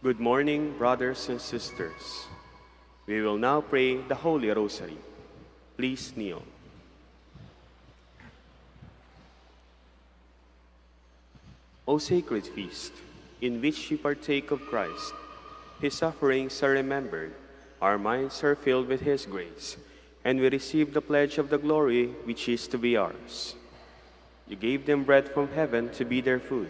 Good morning, brothers and sisters. We will now pray the Holy Rosary. Please kneel. O sacred feast, in which we partake of Christ, His sufferings are remembered, our minds are filled with His grace, and we receive the pledge of the glory which is to be ours. You gave them bread from heaven to be their food.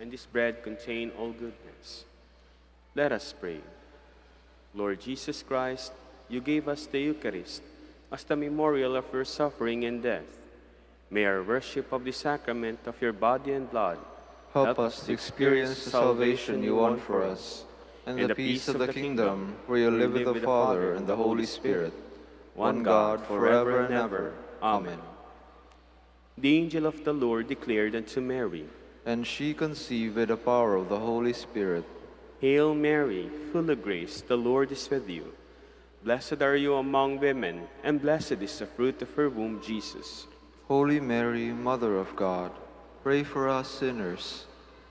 And this bread contained all goodness. Let us pray. Lord Jesus Christ, you gave us the Eucharist as the memorial of your suffering and death. May our worship of the sacrament of your body and blood help us to experience the salvation you won for us, and the peace of the kingdom where you live with the Father and the Holy Spirit, one God, forever and ever. Amen. The angel of the Lord declared unto Mary, and she conceived by the power of the Holy Spirit. Hail Mary, full of grace, the Lord is with you. Blessed are you among women, and blessed is the fruit of her womb, Jesus. Holy Mary, Mother of God, pray for us sinners,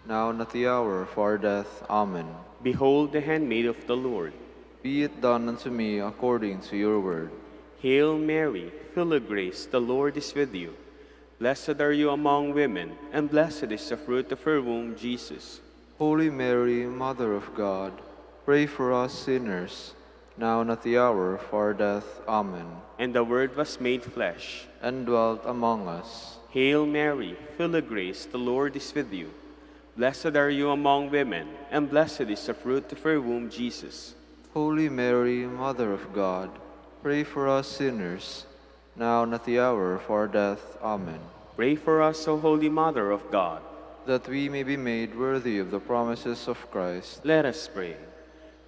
now and at the hour of our death. Amen. Behold the handmaid of the Lord. Be it done unto me according to your word. Hail Mary, full of grace, the Lord is with you. Blessed are you among women, and blessed is the fruit of her womb, Jesus. Holy Mary, Mother of God, pray for us sinners, now and at the hour of our death. Amen. And the Word was made flesh, and dwelt among us. Hail Mary, full of grace, the Lord is with you. Blessed are you among women, and blessed is the fruit of her womb, Jesus. Holy Mary, Mother of God, pray for us sinners, now and at the hour of our death. Amen. Pray for us, O Holy Mother of God, that we may be made worthy of the promises of Christ. Let us pray.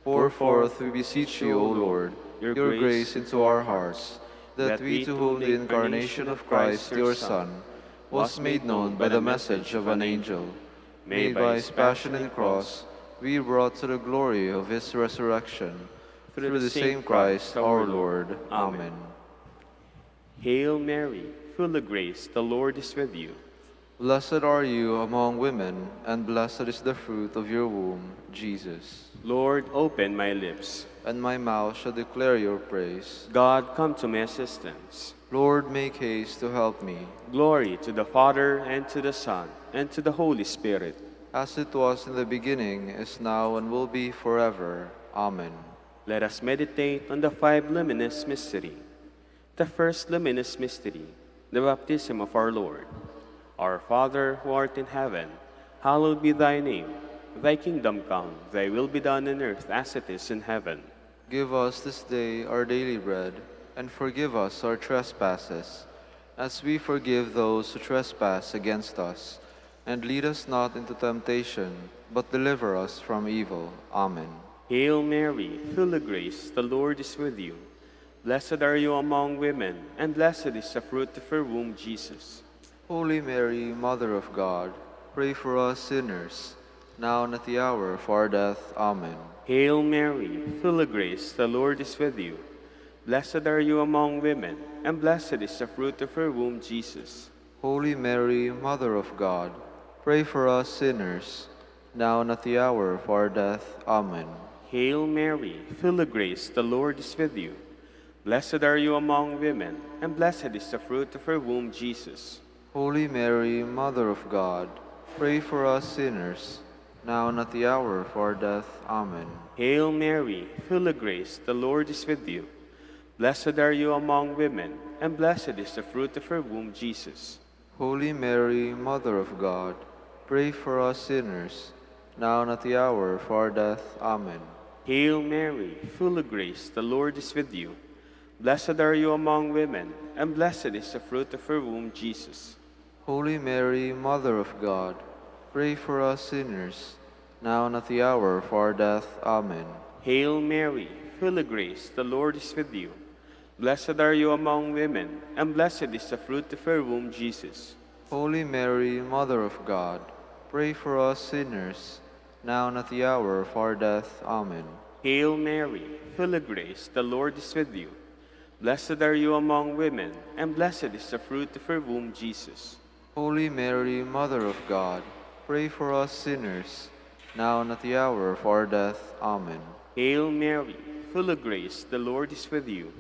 Pour forth, we beseech you, O Lord, your grace into our hearts, that we, to whom the incarnation of Christ, your Son, was made known by the message of an angel, may by his passion and cross be brought to the glory of his resurrection, through the same Christ our Lord. Amen. Hail Mary, full of grace, the Lord is with you. Blessed are you among women, and blessed is the fruit of your womb, Jesus. Lord, open my lips, and my mouth shall declare your praise. God, come to my assistance. Lord, make haste to help me. Glory to the Father, and to the Son, and to the Holy Spirit. As it was in the beginning, is now, and will be forever. Amen. Let us meditate on the five luminous mystery. The first luminous mystery, the baptism of our Lord. Our Father, who art in heaven, hallowed be thy name. Thy kingdom come, thy will be done on earth as it is in heaven. Give us this day our daily bread, and forgive us our trespasses, as we forgive those who trespass against us. And lead us not into temptation, but deliver us from evil. Amen. Hail Mary, full of grace, the Lord is with you. Blessed are you among women, and blessed is the fruit of her womb, Jesus. Holy Mary, Mother of God, pray for us sinners, now and at the hour of our death. Amen. Hail Mary, full of grace, the Lord is with you. Blessed are you among women, and blessed is the fruit of her womb, Jesus. Holy Mary, Mother of God, pray for us sinners, now and at the hour of our death. Amen. Hail Mary, full of grace, the Lord is with you. Blessed are you among women, and blessed is the fruit of her womb, Jesus. Holy Mary, Mother of God, pray for us sinners, now and at the hour of our death. Amen. Hail Mary, full of grace, the Lord is with you. Blessed are you among women, and blessed is the fruit of her womb, Jesus. Holy Mary, Mother of God, pray for us sinners, now and at the hour of our death. Amen. Hail Mary, full of grace, the Lord is with you. Blessed are you among women, and blessed is the fruit of her womb, Jesus. Holy Mary, Mother of God, pray for us sinners, now and at the hour of our death. Amen. Hail Mary, full of grace, the Lord is with you. Blessed are you among women, and blessed is the fruit of her womb, Jesus. Holy Mary, Mother of God, pray for us sinners, now and at the hour of our death. Amen. Hail Mary, full of grace, the Lord is with you. Blessed are you among women, and blessed is the fruit of her womb, Jesus. Holy Mary, Mother of God, pray for us sinners, now and at the hour of our death. Amen. Hail Mary, full of grace, the Lord is with you.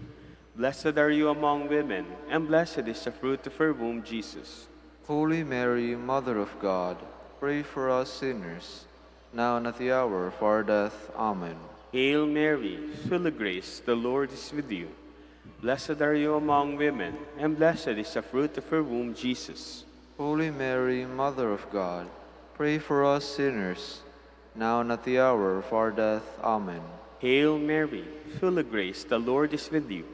Blessed are you among women, and blessed is the fruit of your womb, Jesus. Holy Mary, Mother of God, pray for us sinners, now and at the hour of our death. Amen. Hail Mary, full of grace, the Lord is with you. Blessed are you among women, and blessed is the fruit of your womb, Jesus. Holy Mary, Mother of God, pray for us sinners, now and at the hour of our death. Amen. Hail Mary, full of grace, the Lord is with you.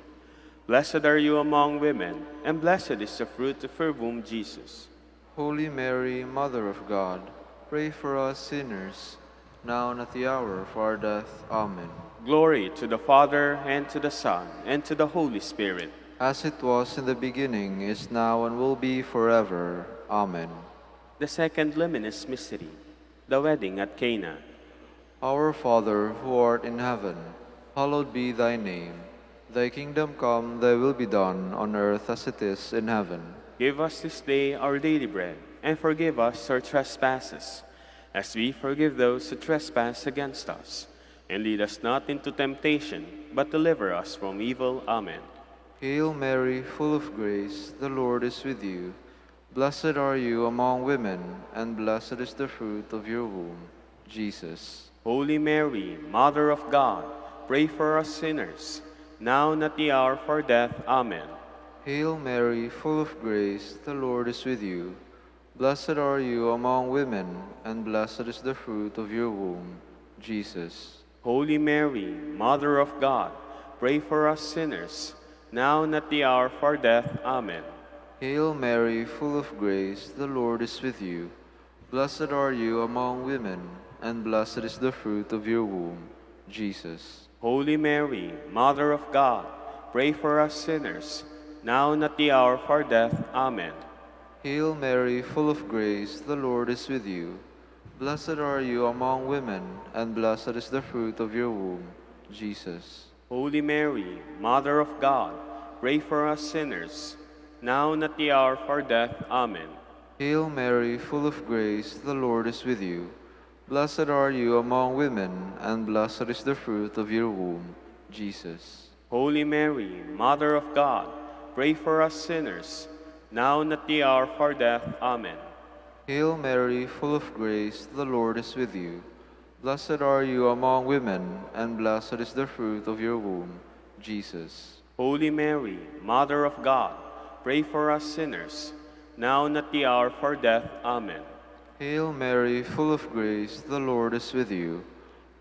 Blessed are you among women, and blessed is the fruit of your womb, Jesus. Holy Mary, Mother of God, pray for us sinners, now and at the hour of our death. Amen. Glory to the Father, and to the Son, and to the Holy Spirit. As it was in the beginning, is now, and will be forever. Amen. The second luminous mystery, the wedding at Cana. Our Father, who art in heaven, hallowed be thy name. Thy kingdom come, thy will be done, on earth as it is in heaven. Give us this day our daily bread, and forgive us our trespasses, as we forgive those who trespass against us. And lead us not into temptation, but deliver us from evil. Amen. Hail Mary, full of grace, the Lord is with you. Blessed are you among women, and blessed is the fruit of your womb, Jesus. Holy Mary, Mother of God, pray for us sinners, now and at the hour of our death. Amen. Hail Mary, full of grace, the Lord is with you. Blessed are you among women, and blessed is the fruit of your womb, Jesus. Holy Mary, Mother of God, pray for us sinners, now and at the hour of our death. Amen. Hail Mary, full of grace, the Lord is with you. Blessed are you among women, and blessed is the fruit of your womb, Jesus. Holy Mary, Mother of God, pray for us sinners, now and at the hour of our death. Amen. Hail Mary, full of grace, the Lord is with you. Blessed are you among women, and blessed is the fruit of your womb, Jesus. Holy Mary, Mother of God, pray for us sinners, now and at the hour of our death. Amen. Hail Mary, full of grace, the Lord is with you. Blessed are you among women, and blessed is the fruit of your womb, Jesus. Holy Mary, Mother of God, pray for us sinners, now and at the hour of our death. Amen. Hail Mary, full of grace, the Lord is with you. Blessed are you among women, and blessed is the fruit of your womb, Jesus. Holy Mary, Mother of God, pray for us sinners, now and at the hour of our death. Amen. Hail Mary, full of grace, the Lord is with you.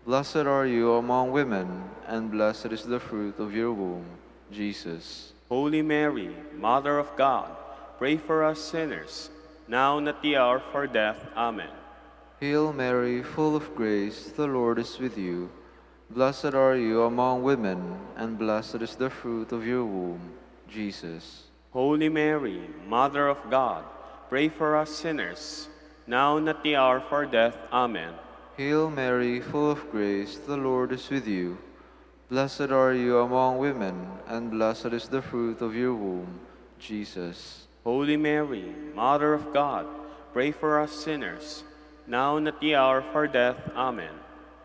Blessed are you among women, and blessed is the fruit of your womb, Jesus. Holy Mary, Mother of God, pray for us sinners, now and at the hour of our death. Amen. Hail Mary, full of grace, the Lord is with you. Blessed are you among women, and blessed is the fruit of your womb, Jesus. Holy Mary, Mother of God, pray for us sinners, now and at the hour of our death. Amen. Hail Mary, full of grace, the Lord is with you. Blessed are you among women, and blessed is the fruit of your womb, Jesus. Holy Mary, Mother of God, pray for us sinners, now and at the hour of our death. Amen.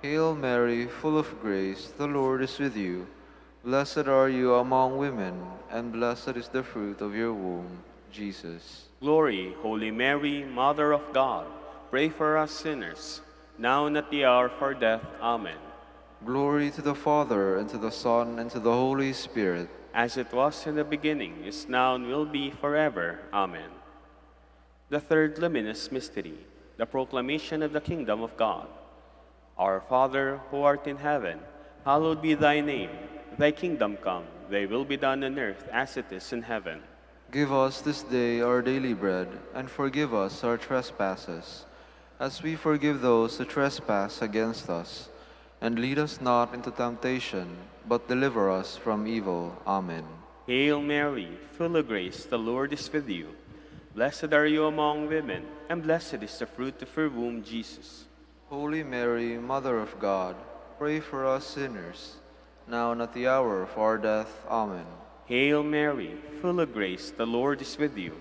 Hail Mary, full of grace, the Lord is with you. Blessed are you among women, and blessed is the fruit of your womb, Jesus. Glory, Holy Mary, Mother of God, pray for us sinners, now and at the hour of our death. Amen. Glory to the Father, and to the Son, and to the Holy Spirit. As it was in the beginning, is now, and will be forever. Amen. The third luminous mystery, the proclamation of the kingdom of God. Our Father, who art in heaven, hallowed be thy name. Thy kingdom come, thy will be done on earth as it is in heaven. Give us this day our daily bread, and forgive us our trespasses, as we forgive those who trespass against us. And lead us not into temptation, but deliver us from evil. Amen. Hail Mary, full of grace, the Lord is with you. Blessed are you among women, and blessed is the fruit of your womb, Jesus. Holy Mary, Mother of God, pray for us sinners, now and at the hour of our death. Amen. Hail Mary, full of grace, the Lord is with you.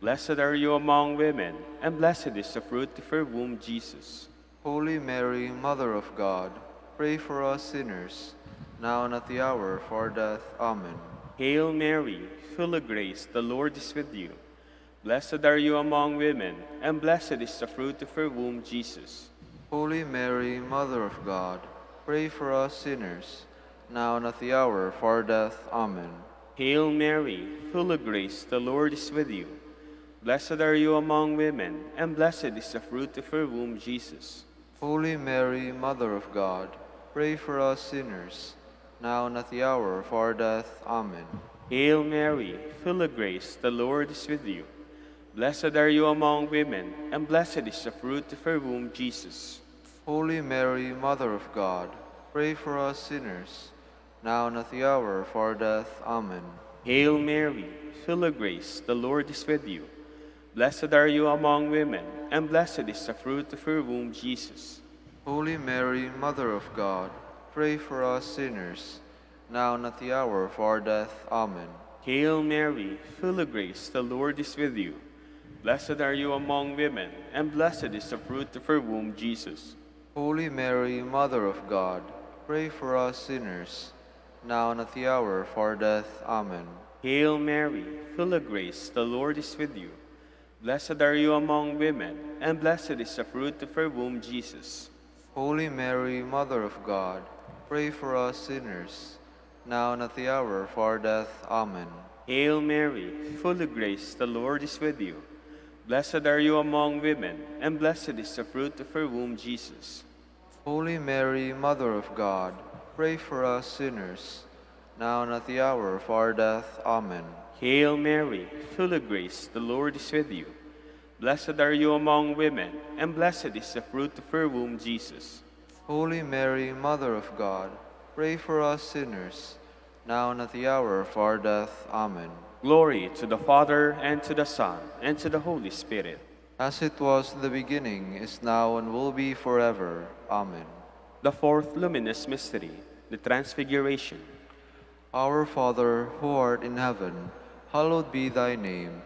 Blessed are you among women, and blessed is the fruit of your womb, Jesus. Holy Mary, Mother of God, pray for us sinners, now and at the hour of our death. Amen. Hail Mary, full of grace, the Lord is with you. Blessed are you among women, and blessed is the fruit of your womb, Jesus. Holy Mary, Mother of God, pray for us sinners, now and at the hour of our death. Amen. Hail Mary, full of grace, the Lord is with you. Blessed are you among women, and blessed is the fruit of your womb, Jesus. Holy Mary, Mother of God, pray for us sinners, now and at the hour of our death. Amen. Hail Mary, full of grace, the Lord is with you. Blessed are you among women, and blessed is the fruit of your womb, Jesus. Holy Mary, Mother of God, pray for us sinners, now and at the hour of our death. Amen. Hail Mary, full of grace, the Lord is with you. Blessed are you among women, and blessed is the fruit of your womb, Jesus. Holy Mary, Mother of God, pray for us sinners, now and at the hour of our death. Amen. Hail Mary, full of grace, the Lord is with you. Blessed are you among women, and blessed is the fruit of your womb, Jesus. Holy Mary, Mother of God, pray for us sinners, now and at the hour of our death. Amen. Hail Mary, full of grace, the Lord is with you. Blessed are you among women, and blessed is the fruit of your womb, Jesus. Holy Mary, Mother of God, pray for us sinners, now and at the hour of our death. Amen. Hail Mary, full of grace, the Lord is with you. Blessed are you among women, and blessed is the fruit of your womb, Jesus. Holy Mary, Mother of God, pray for us sinners, now and at the hour of our death. Amen. Hail Mary, full of grace, the Lord is with you. Blessed are you among women, and blessed is the fruit of your womb, Jesus. Holy Mary, Mother of God, pray for us sinners, now and at the hour of our death. Amen. Glory to the Father, and to the Son, and to the Holy Spirit. As it was in the beginning, is now, and will be forever. Amen. The fourth luminous mystery, the Transfiguration. Our Father, who art in heaven, hallowed be thy name.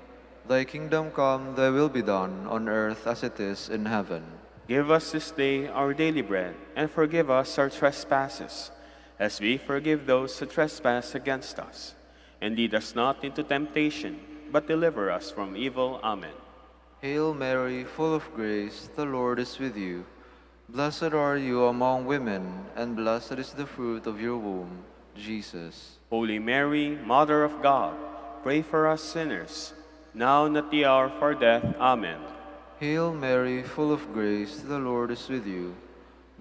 Thy kingdom come, thy will be done, on earth as it is in heaven. Give us this day our daily bread, and forgive us our trespasses, as we forgive those who trespass against us. And lead us not into temptation, but deliver us from evil. Amen. Hail Mary, full of grace, the Lord is with you. Blessed are you among women, and blessed is the fruit of your womb, Jesus. Holy Mary, Mother of God, pray for us sinners, now and at the hour of our death. Amen. Hail Mary, full of grace, the Lord is with you.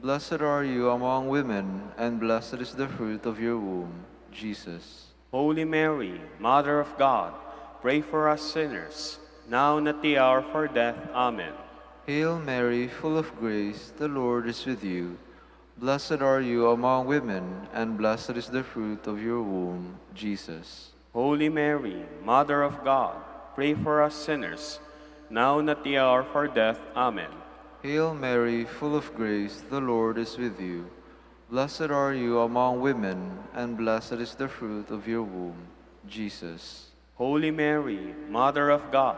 Blessed are you among women, and blessed is the fruit of your womb, Jesus. Holy Mary, Mother of God, pray for us sinners, now and at the hour of our death. Amen. Hail Mary, full of grace, the Lord is with you. Blessed are you among women, and blessed is the fruit of your womb, Jesus. Holy Mary, Mother of God, pray for us sinners, now and at the hour of our death. Amen. Hail Mary, full of grace, the Lord is with you. Blessed are you among women, and blessed is the fruit of your womb, Jesus. Holy Mary, Mother of God,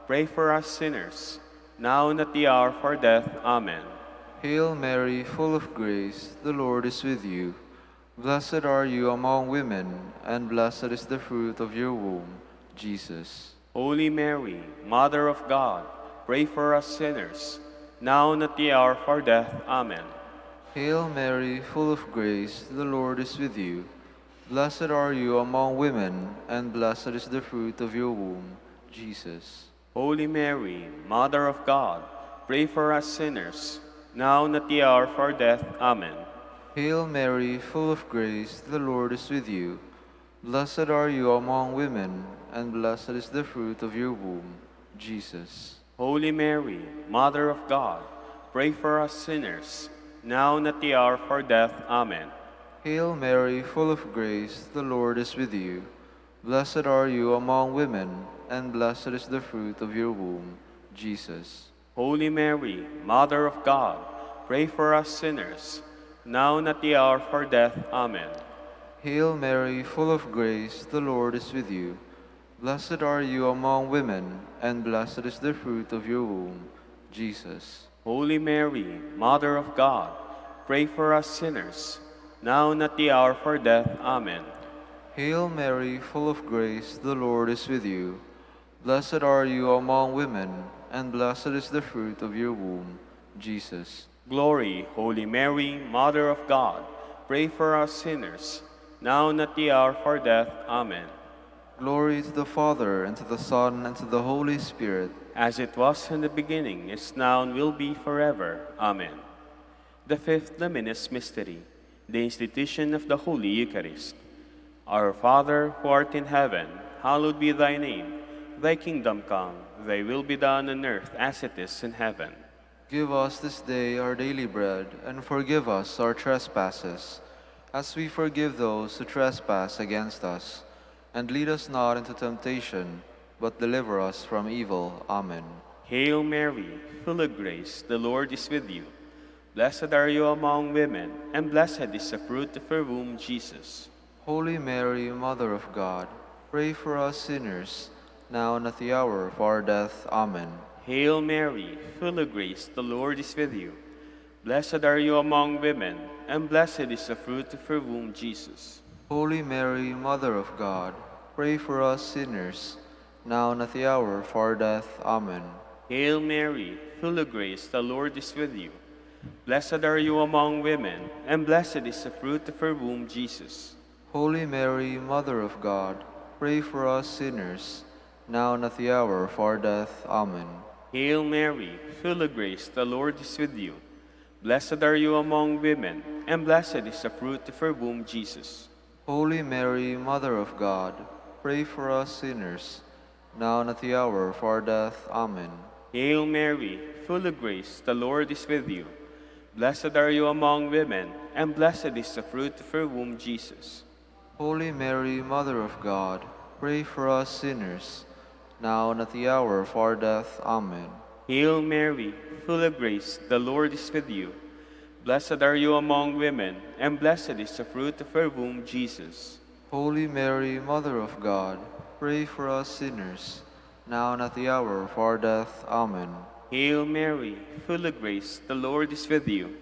pray for us sinners, now and at the hour of our death. Amen. Hail Mary, full of grace, the Lord is with you. Blessed are you among women, and blessed is the fruit of your womb, Jesus. Holy Mary, Mother of God, pray for us sinners, now and at the hour of our death. Amen. Hail Mary, full of grace, the Lord is with you. Blessed are you among women, and blessed is the fruit of your womb, Jesus. Holy Mary, Mother of God, pray for us sinners, now and at the hour of our death. Amen. Hail Mary, full of grace, the Lord is with you. Blessed are you among women, and blessed is the fruit of your womb, Jesus. Holy Mary, Mother of God, pray for us sinners, now and at the hour of our death. Amen. Hail Mary, full of grace, the Lord is with you. Blessed are you among women, and blessed is the fruit of your womb, Jesus. Holy Mary, Mother of God, pray for us sinners, now and at the hour of our death. Amen. Hail Mary, full of grace, the Lord is with you. Blessed are you among women, and blessed is the fruit of your womb, Jesus. Holy Mary, Mother of God, pray for us sinners, now and at the hour of our death. Amen. Hail Mary, full of grace, the Lord is with you. Blessed are you among women, and blessed is the fruit of your womb, Jesus. Glory, Holy Mary, Mother of God, pray for us sinners, now and at the hour of our death. Amen. Glory to the Father, and to the Son, and to the Holy Spirit. As it was in the beginning, is now, and will be forever. Amen. The fifth luminous mystery, the institution of the Holy Eucharist. Our Father, who art in heaven, hallowed be thy name. Thy kingdom come, thy will be done on earth as it is in heaven. Give us this day our daily bread, and forgive us our trespasses, as we forgive those who trespass against us. And lead us not into temptation, but deliver us from evil. Amen. Hail Mary, full of grace, the Lord is with you. Blessed are you among women, and blessed is the fruit of your womb, Jesus. Holy Mary, Mother of God, pray for us sinners, now and at the hour of our death. Amen. Hail Mary, full of grace, the Lord is with you. Blessed are you among women, and blessed is the fruit of your womb, Jesus. Holy Mary, Mother of God, pray for us sinners, now and at the hour of our death. Amen. Hail Mary, full of grace, the Lord is with you. Blessed are you among women, and blessed is the fruit of your womb, Jesus. Holy Mary, Mother of God, pray for us sinners, now and at the hour of our death. Amen. Hail Mary, full of grace, the Lord is with you. Blessed are you among women, and blessed is the fruit of your womb, Jesus. Holy Mary, Mother of God, pray for us sinners, now and at the hour of our death. Amen. Hail Mary, full of grace, the Lord is with you. Blessed are you among women, and blessed is the fruit of your womb, Jesus. Holy Mary, Mother of God, pray for us sinners, now and at the hour of our death. Amen. Hail Mary, full of grace, the Lord is with you. Blessed are you among women, and blessed is the fruit of your womb, Jesus. Holy Mary, Mother of God, pray for us sinners, now and at the hour of our death. Amen. Hail Mary, full of grace, the Lord is with you.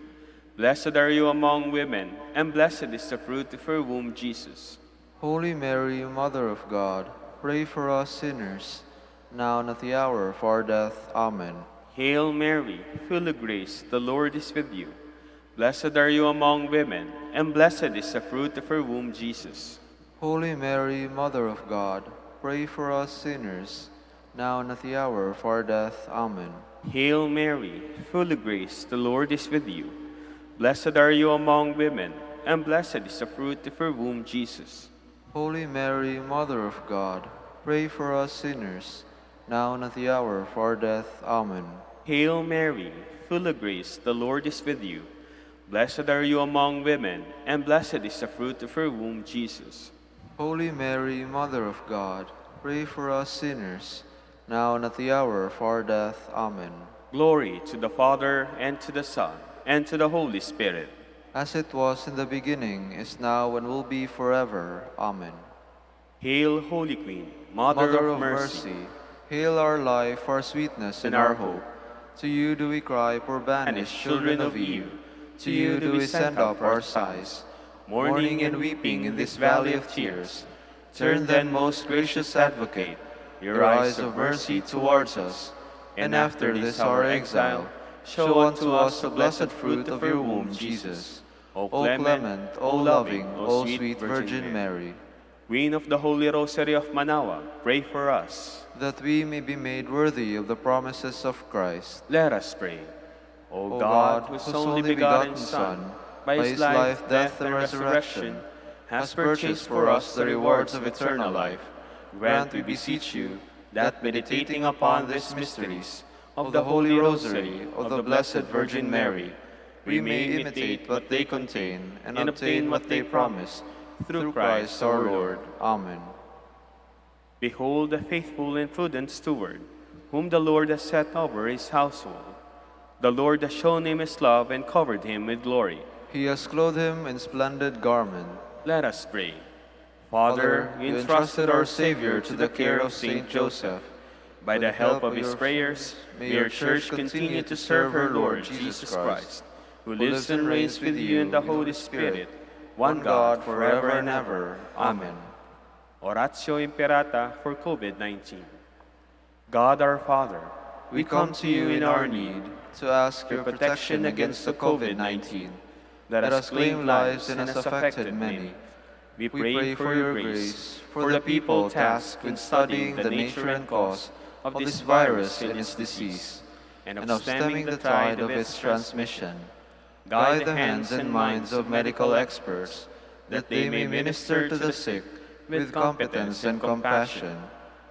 Blessed are you among women, and blessed is the fruit of your womb, Jesus. Holy Mary, Mother of God, pray for us sinners, now and at the hour of our death. Amen. Hail Mary, full of grace, the Lord is with you. Blessed are you among women, and blessed is the fruit of your womb, Jesus. Holy Mary, Mother of God, pray for us sinners, now and at the hour of our death. Amen. Hail Mary, full of grace, the Lord is with you. Blessed are you among women, and blessed is the fruit of your womb, Jesus. Holy Mary, Mother of God, pray for us sinners, now and at the hour of our death. Amen. Hail Mary, full of grace, the Lord is with you. Blessed are you among women, and blessed is the fruit of your womb, Jesus. Holy Mary, Mother of God, pray for us sinners, now and at the hour of our death. Amen. Glory to the Father, and to the Son, and to the Holy Spirit. As it was in the beginning, is now, and will be forever. Amen. Hail, Holy Queen, Mother of mercy. Hail our life, our sweetness, and our hope. To you do we cry, poor banished children of Eve. To you do we send up our sighs, mourning and weeping in this valley of tears. Turn then, most gracious Advocate, your eyes of mercy towards us, and after this our exile, show unto us the blessed fruit of your womb, Jesus. O clement, O loving, O sweet Virgin Mary, Queen of the Holy Rosary of Manaoag, pray for us, that we may be made worthy of the promises of Christ. Let us pray. O O God, whose only begotten Son, by his life, death, and resurrection, has purchased for us the rewards of eternal life, grant, we beseech you, that meditating upon these mysteries of the Holy Rosary of the Blessed Virgin Mary, we may imitate what they contain and obtain what they promise, through Christ our Lord. Amen. Behold the faithful and prudent steward, whom the Lord has set over his household. The Lord has shown him his love and covered him with glory. He has clothed him in splendid garment. Let us pray. Father, you entrusted our Savior to the care of Saint Joseph. By the help of his prayers, may your Church continue to serve her Lord Jesus Christ, who lives and reigns with you in the Holy Spirit, one God, forever and ever. Amen. Oratio Imperata for COVID-19. God our Father, We come to you in our need to ask your protection against the COVID-19 that has claimed lives and has affected many. We pray for your grace for the people tasked with studying the nature and cause of this virus and its disease, and of stemming the tide of its transmission. Guide the hands and minds of medical experts that they may minister to the sick with competence and compassion,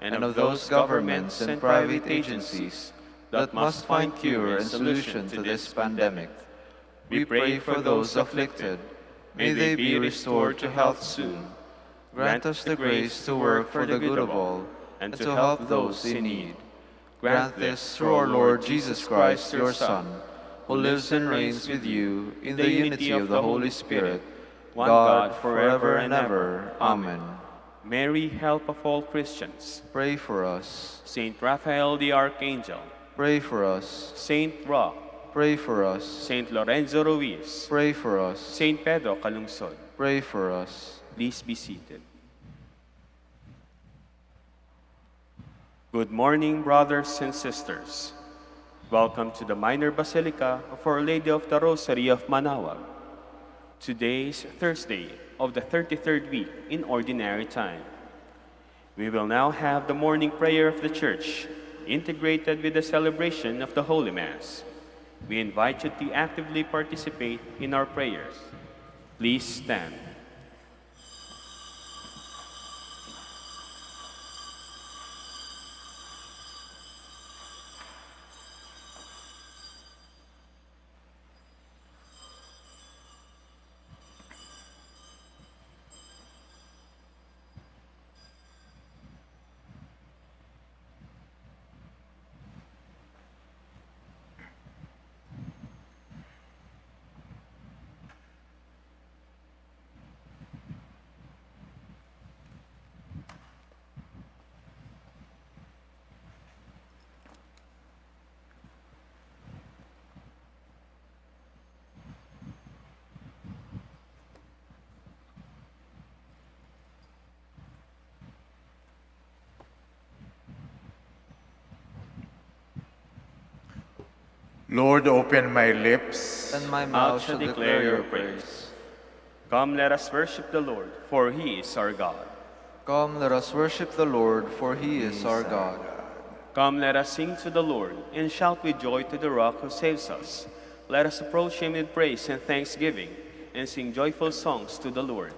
and of those governments and private agencies that must find cure and solution to this pandemic. We pray for those afflicted. May they be restored to health soon. Grant us the grace to work for the good of all and to help those in need. Grant this through our Lord Jesus Christ, your Son, who lives and reigns with you in the unity of the Holy Spirit, one God, forever and ever. Amen. Mary, help of all Christians. Pray for us. Saint Raphael the Archangel. Pray for us. Saint Roch. Pray for us. Saint Lorenzo Ruiz. Pray for us. Saint Pedro Calungsod. Pray for us. Please be seated. Good morning, brothers and sisters. Welcome to the Minor Basilica of Our Lady of the Rosary of Manaoag. Today is Thursday of the 33rd week in Ordinary Time. We will now have the morning prayer of the Church, integrated with the celebration of the Holy Mass. We invite you to actively participate in our prayers. Please stand. Lord, open my lips, And my mouth shall declare your praise. Come, let us worship the Lord, for he is our God. Come, let us worship the Lord, for he is our God. Come, let us sing to the Lord, and shout with joy to the Rock who saves us. Let us approach him with praise and thanksgiving, and sing joyful songs to the Lord.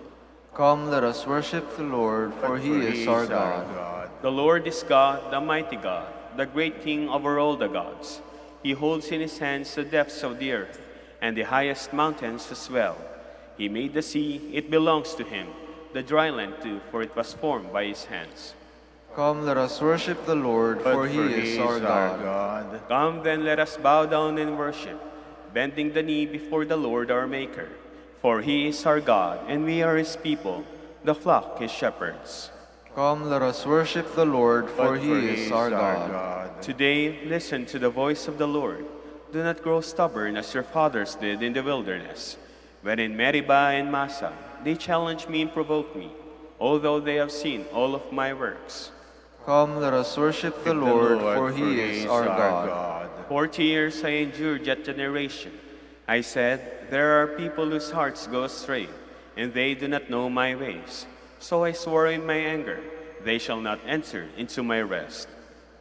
Come, let us worship the Lord, for he is our God. The Lord is God, the mighty God, the great King over all the gods. He holds in his hands the depths of the earth, and the highest mountains as well. He made the sea, it belongs to him, the dry land too, for it was formed by his hands. Come, let us worship the Lord, for he is our God. Come then, let us bow down and worship, bending the knee before the Lord our Maker. For he is our God, and we are his people, the flock his shepherds. Come, let us worship the Lord, for he is our God. Today, listen to the voice of the Lord. Do not grow stubborn as your fathers did in the wilderness, when in Meribah and Massa they challenged me and provoked me, although they have seen all of my works. Come, let us worship the Lord, for he is our God. 40 years I endured that generation. I said, there are people whose hearts go astray, and they do not know my ways. So I swore in my anger, they shall not enter into my rest.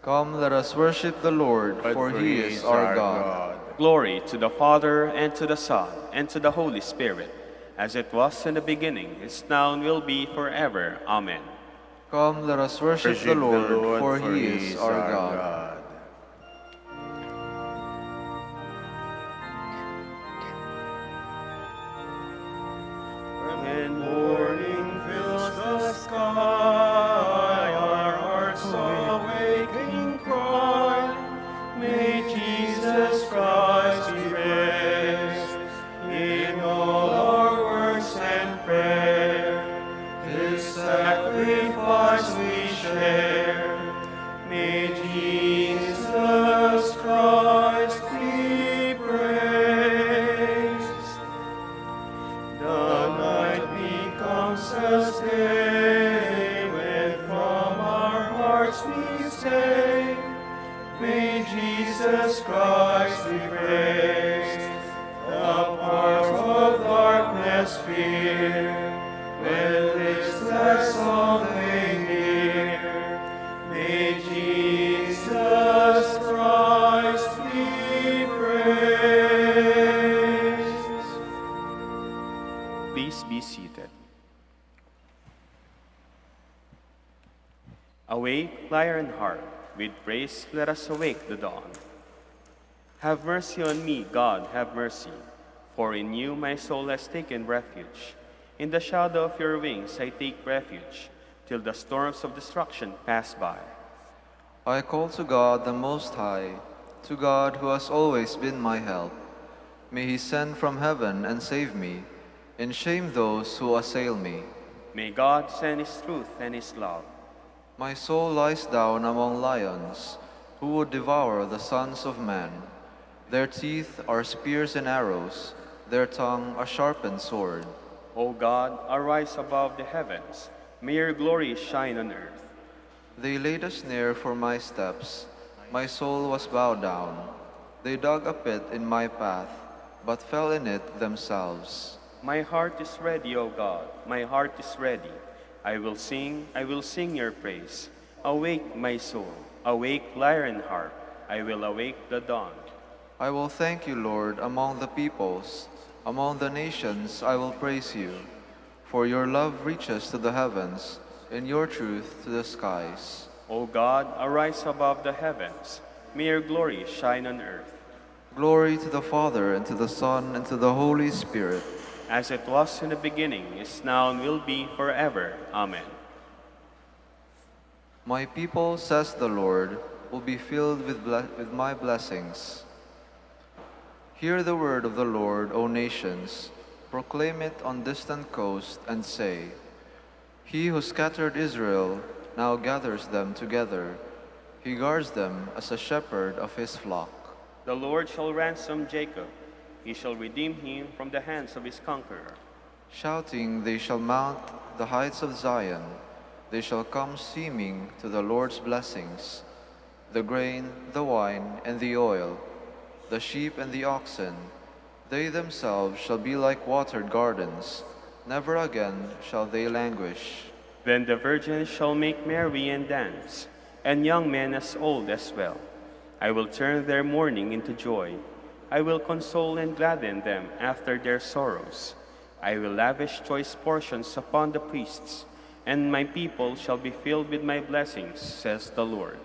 Come, let us worship the Lord, for he is our God. Glory to the Father, and to the Son, and to the Holy Spirit, as it was in the beginning, is now, and will be forever. Amen. Come, let us worship the Lord, for he is our God. When morning fills the sky, our hearts awaking cry, may Jesus Christ be praised in all our works and prayer. This Jesus Christ be praised. The night becomes as day when from our hearts we say, may Jesus Christ be praised. The powers of darkness fear when this last song they hear. May Jesus Christ be praised. Please be seated. Awake, lyre and harp, with praise let us awake the dawn. Have mercy on me, God, have mercy, for in you my soul has taken refuge. In the shadow of your wings I take refuge, till the storms of destruction pass by. I call to God the Most High, to God who has always been my help. May he send from heaven and save me, and shame those who assail me. May God send his truth and his love. My soul lies down among lions, who would devour the sons of man. Their teeth are spears and arrows, their tongue a sharpened sword. O God, arise above the heavens. May your glory shine on earth. They laid a snare for my steps. My soul was bowed down. They dug a pit in my path, but fell in it themselves. My heart is ready, O God, my heart is ready. I will sing your praise. Awake, my soul, awake, lyre and harp. I will awake the dawn. I will thank you, Lord, among the peoples. Among the nations I will praise you. For your love reaches to the heavens, and your truth to the skies. O God, arise above the heavens. May your glory shine on earth. Glory to the Father, and to the Son, and to the Holy Spirit. As it was in the beginning, is now, and will be forever. Amen. My people, says the Lord, will be filled with my blessings. Hear the word of the Lord, O nations. Proclaim it on distant coasts, and say, he who scattered Israel now gathers them together. He guards them as a shepherd of his flock. The Lord shall ransom Jacob. He shall redeem him from the hands of his conqueror. Shouting, they shall mount the heights of Zion. They shall come streaming to the Lord's blessings. The grain, the wine, and the oil, the sheep and the oxen, they themselves shall be like watered gardens. Never again shall they languish. Then the virgins shall make merry and dance, and young men as old as well. I will turn their mourning into joy. I will console and gladden them after their sorrows. I will lavish choice portions upon the priests, and my people shall be filled with my blessings, says the Lord.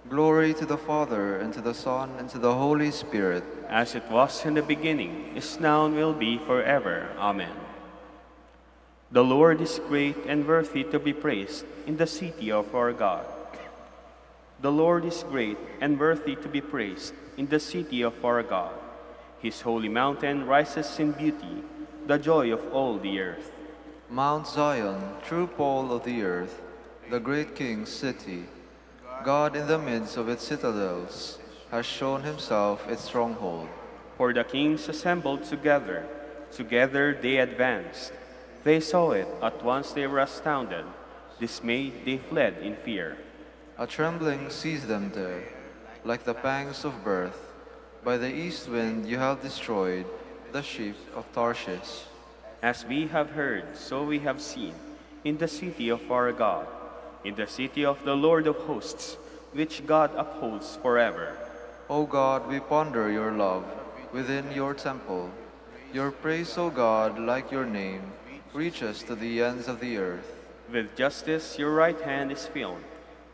Glory to the Father, and to the Son, and to the Holy Spirit. As it was in the beginning, is now, and will be forever. Amen. The Lord is great and worthy to be praised in the city of our God. The Lord is great and worthy to be praised in the city of our God. His holy mountain rises in beauty, the joy of all the earth. Mount Zion, true pole of the earth, the great King's city. God in the midst of its citadels has shown himself its stronghold. For the kings assembled together, together they advanced. They saw it, at once they were astounded. Dismayed, they fled in fear. A trembling seized them there, like the pangs of birth. By the east wind you have destroyed the sheep of Tarshish. As we have heard, so we have seen, in the city of our God, in the city of the Lord of hosts, which God upholds forever. O God, we ponder your love within your temple. Your praise, O God, like your name, reaches to the ends of the earth. With justice your right hand is filled.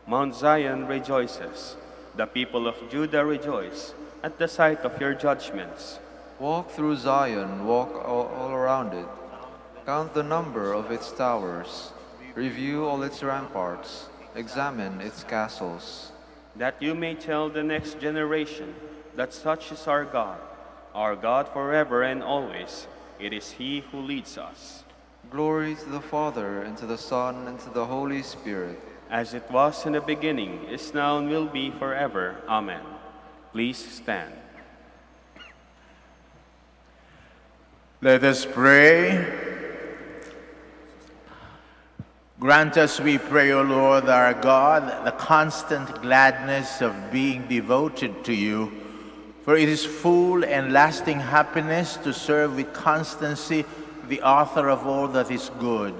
Mount Zion rejoices. The people of Judah rejoice at the sight of your judgments. Walk through Zion, walk all around it. Count the number of its towers. Review all its ramparts. Examine its castles. That you may tell the next generation that such is our God forever and always. It is He who leads us. Glory to the Father, and to the Son, and to the Holy Spirit. as it was in the beginning, is now, and will be forever. Amen. Please stand. Let us pray. Grant us, we pray, O Lord our God, the constant gladness of being devoted to you, for it is full and lasting happiness to serve with constancy the author of all that is good,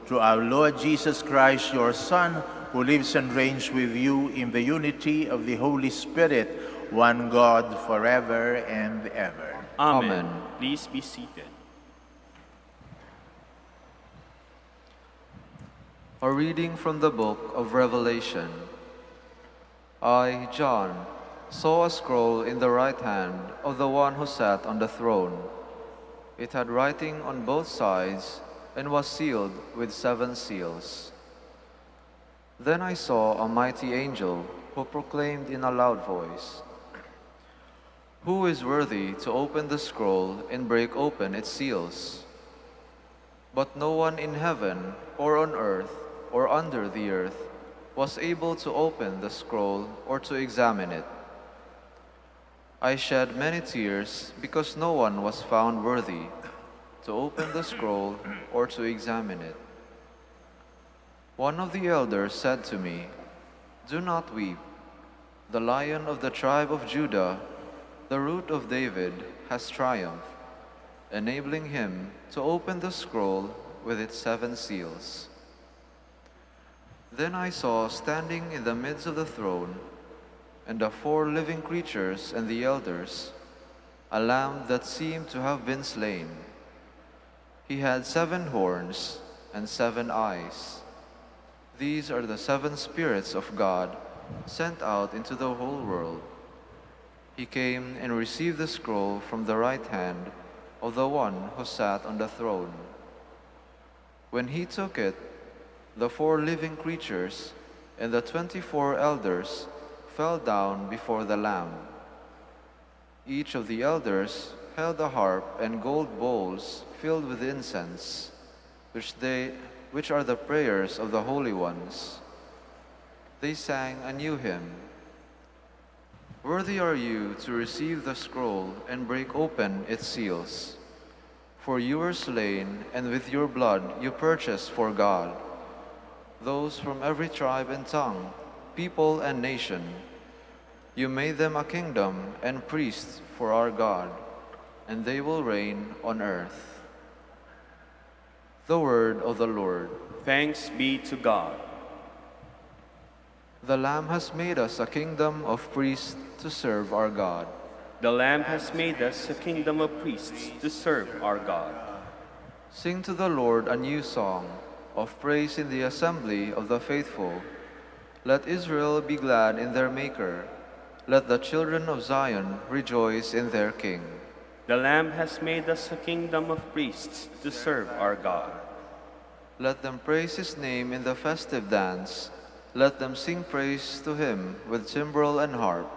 through our Lord Jesus Christ, your Son, who lives and reigns with you in the unity of the Holy Spirit, one God, forever and ever. Amen. Please be seated. A reading from the book of Revelation. I, John, saw a scroll in the right hand of the one who sat on the throne. It had writing on both sides and was sealed with 7 seals. Then I saw a mighty angel who proclaimed in a loud voice, "Who is worthy to open the scroll and break open its seals?" But no one in heaven or on earth or under the earth was able to open the scroll or to examine it. I shed many tears because no one was found worthy to open the scroll or to examine it. One of the elders said to me, "Do not weep. The Lion of the tribe of Judah, the Root of David, has triumphed, enabling him to open the scroll with its 7 seals." Then I saw standing in the midst of the throne and the 4 living creatures and the elders, a lamb that seemed to have been slain. He had 7 horns and 7 eyes. These are the 7 spirits of God sent out into the whole world. He came and received the scroll from the right hand of the one who sat on the throne. When he took it, the 4 living creatures and the 24 elders fell down before the Lamb. Each of the elders held a harp and gold bowls filled with incense, which are the prayers of the holy ones. They sang a new hymn, "Worthy are you to receive the scroll and break open its seals. For you were slain, and with your blood you purchased for God those from every tribe and tongue, people and nation. You made them a kingdom and priests for our God, and they will reign on earth." The word of the Lord. Thanks be to God. The Lamb has made us a kingdom of priests to serve our God. The Lamb has made us a kingdom of priests to serve our God. Sing to the Lord a new song of praise in the assembly of the faithful. Let Israel be glad in their Maker. Let the children of Zion rejoice in their King. The Lamb has made us a kingdom of priests to serve our God. Let them praise his name in the festive dance. Let them sing praise to him with timbrel and harp.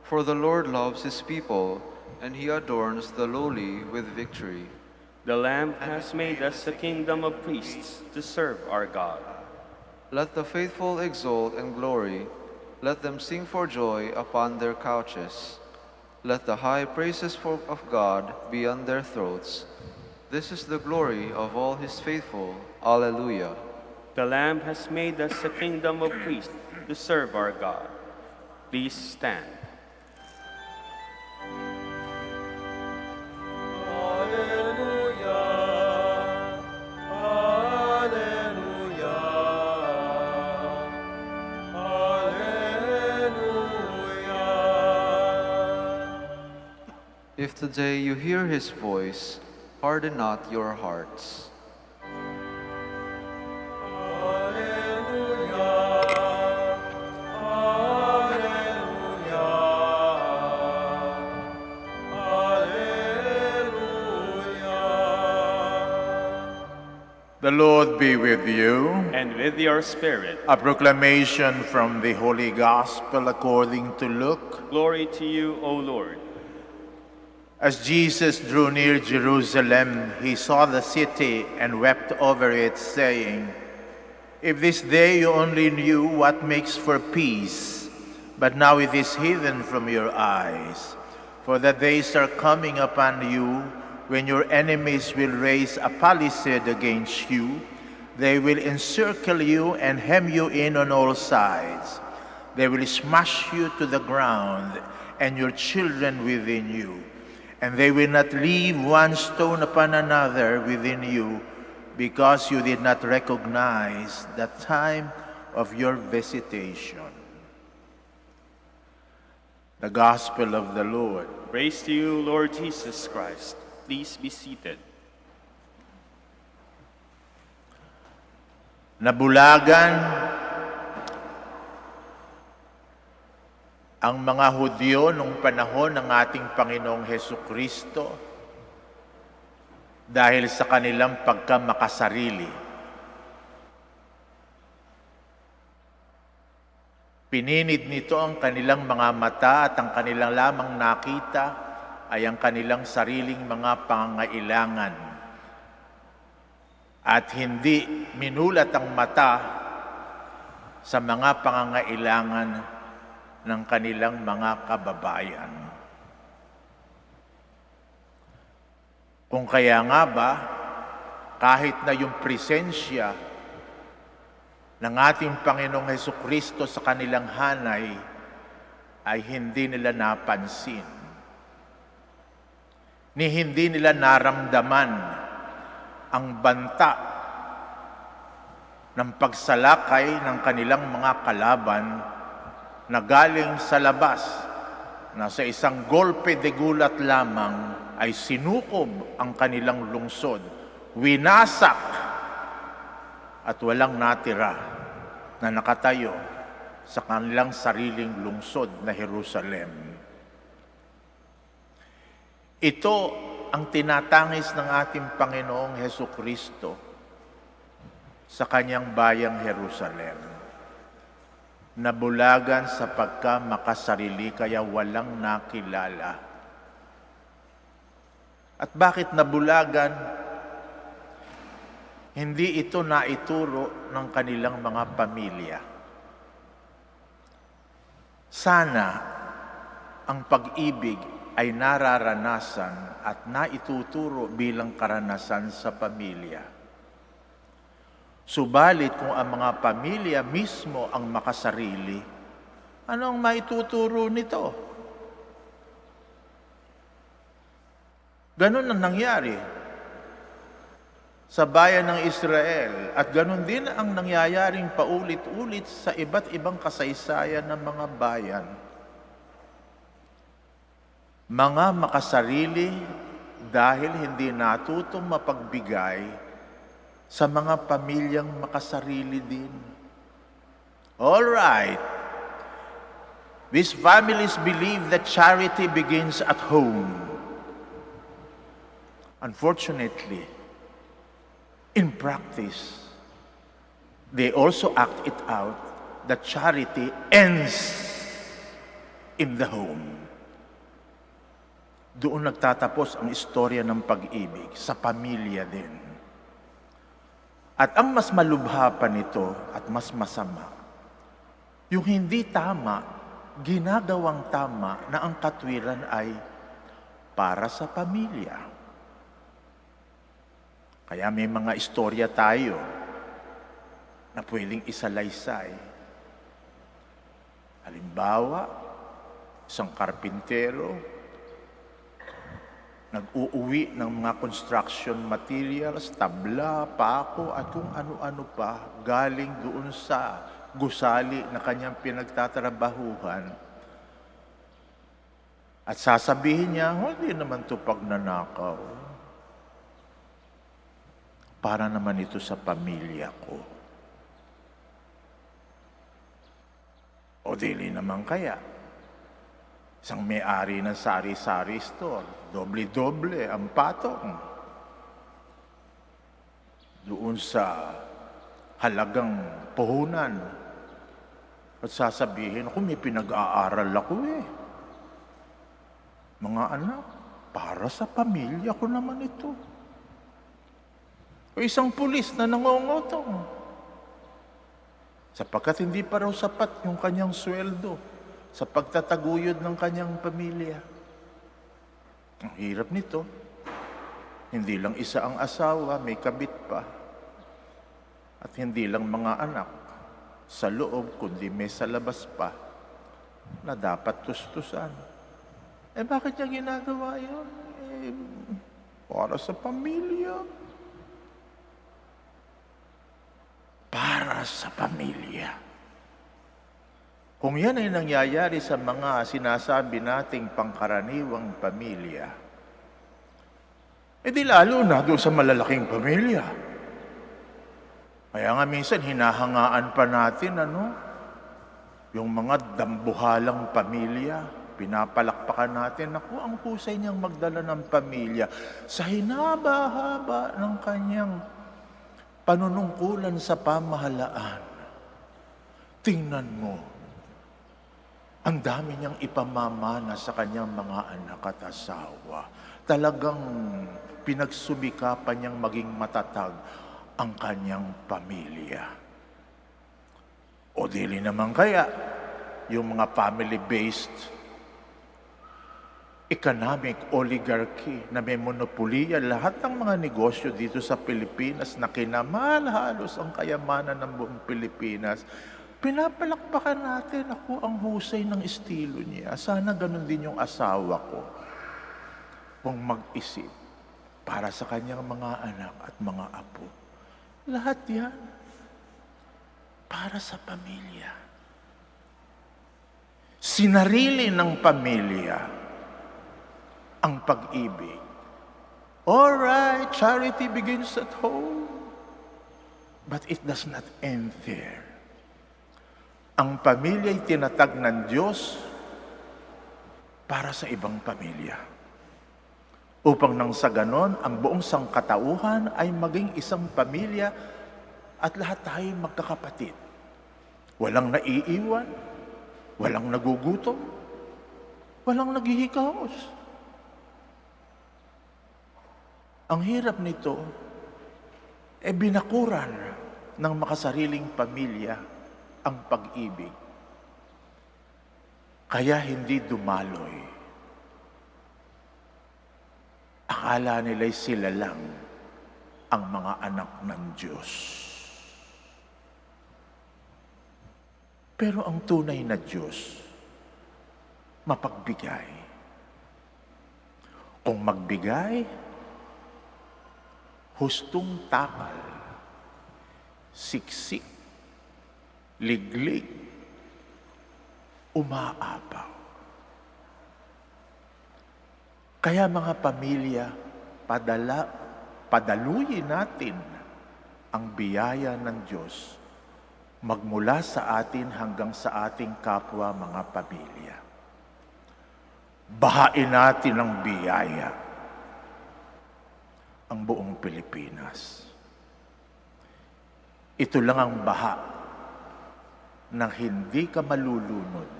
For the Lord loves his people, and he adorns the lowly with victory. The Lamb has made us a kingdom of priests to serve our God. Let the faithful exult and glory. Let them sing for joy upon their couches. Let the high praises of God be on their throats. This is the glory of all his faithful. Alleluia. The Lamb has made us a kingdom of priests to serve our God. Please stand. If today you hear his voice, harden not your hearts. The Lord be with you. And with your spirit. A proclamation from the Holy Gospel according to Luke. Glory to you, O Lord. As Jesus drew near Jerusalem, he saw the city and wept over it, saying, If this day you only knew what makes for peace, but now it is hidden from your eyes. For the days are coming upon you when your enemies will raise a palisade against you. They will encircle you and hem you in on all sides. They will smash you to the ground and your children within you. And they will not leave one stone upon another within you, because you did not recognize the time of your visitation. The Gospel of the Lord. Praise to you, Lord Jesus Christ. Please be seated. Nabulagan ang mga Hudyo nung panahon ng ating Panginoong Hesukristo dahil sa kanilang pagkamakasarili. Pininid nito ang kanilang mga mata at ang kanilang lamang nakita ay ang kanilang sariling mga pangangailangan. At hindi minulat ang mata sa mga pangangailangan ng kanilang mga kababayan. Kung kaya nga ba, kahit na yung presensya ng ating Panginoong Hesukristo sa kanilang hanay ay hindi nila napansin, ni hindi nila naramdaman ang banta ng pagsalakay ng kanilang mga kalaban na galing sa labas, na sa isang golpe de gulat lamang ay sinukob ang kanilang lungsod, winasak at walang natira na nakatayo sa kanilang sariling lungsod na Jerusalem. Ito ang tinatangis ng ating Panginoong Hesukristo sa kanyang bayang Jerusalem. Nabulagan sa pagkamakasarili kaya walang nakilala. At bakit nabulagan? Hindi ito naituro ng kanilang mga pamilya. Sana ang pag-ibig ay nararanasan at naituturo bilang karanasan sa pamilya. Subalit kung ang mga pamilya mismo ang makasarili, anong maituturo nito? Ganun ang nangyari sa bayan ng Israel at ganun din ang nangyayaring paulit-ulit sa iba't ibang kasaysayan ng mga bayan. Mga makasarili dahil hindi natutong mapagbigay sa mga pamilyang makasarili din. All right. These families believe that charity begins at home. Unfortunately, in practice, they also act it out that charity ends in the home. Doon nagtatapos ang istorya ng pag-ibig, sa pamilya din. At ang mas malubha pa nito at mas masama, yung hindi tama, ginagawang tama na ang katwiran ay para sa pamilya. Kaya may mga istorya tayo na pwedeng isalaysay. Halimbawa, isang karpintero, nag-uuwi ng mga construction materials, tabla, pako, at kung ano-ano pa, galing doon sa gusali na kanyang pinagtatrabahuhan. At sasabihin niya, hindi naman ito pagnanakaw. Para naman ito sa pamilya ko. O dili naman kaya. Isang may-ari ng sari-sari store, doble-doble ang patong. Doon sa halagang puhunan. At sasabihin, ako may pinag-aaral ako eh. Mga anak, para sa pamilya ko naman ito. O isang pulis na nangongotong. sapagkat hindi pa raw sapat yung kanyang sweldo sa pagtataguyod ng kanyang pamilya. Ang hirap nito. Hindi lang isa ang asawa, may kabit pa. At hindi lang mga anak sa loob, kundi may sa labas pa na dapat tustusan. Bakit niya ginagawa yun? Para sa pamilya. Para sa pamilya. Kung yan ay nangyayari sa mga sinasabi nating pangkaraniwang pamilya, di lalo na doon sa malalaking pamilya. Kaya nga minsan hinahangaan pa natin, yung mga dambuhalang pamilya, pinapalakpakan natin, naku, ang husay niyang magdala ng pamilya sa hinaba-haba ng kanyang panunungkulan sa pamahalaan. Tingnan mo, ang dami niyang ipamamana sa kanyang mga anak at asawa. Talagang pinagsumikapan niyang maging matatag ang kanyang pamilya. O dili naman kaya, yung mga family-based economic oligarchy na may monopoliya lahat ng mga negosyo dito sa Pilipinas na kinamahal halos ang kayamanan ng buong Pilipinas. Pinapalakpakan natin, ako ang husay ng estilo niya. Sana ganun din yung asawa ko. Kung mag-isip para sa kanyang mga anak at mga apo. Lahat yan para sa pamilya. Sinarili ng pamilya ang pag-ibig. Alright, charity begins at home. But it does not end there. Ang pamilya'y tinatag ng Diyos para sa ibang pamilya. Upang nang sa ganon, ang buong sangkatauhan ay maging isang pamilya at lahat tayo magkakapatid. Walang naiiwan, walang nagugutom, walang naghihikaos. Ang hirap nito, binakuran ng makasariling pamilya ang pag-ibig. Kaya hindi dumaloy. Akala nila'y sila lang ang mga anak ng Diyos. Pero ang tunay na Diyos, mapagbigay. Kung magbigay, hustong takal, siksik, liglig, umaapaw. Kaya mga pamilya, padaluyin natin ang biyaya ng Diyos magmula sa atin hanggang sa ating kapwa mga pamilya. Bahain natin ng biyaya ang buong Pilipinas. Ito lang ang baha na hindi ka malulunod.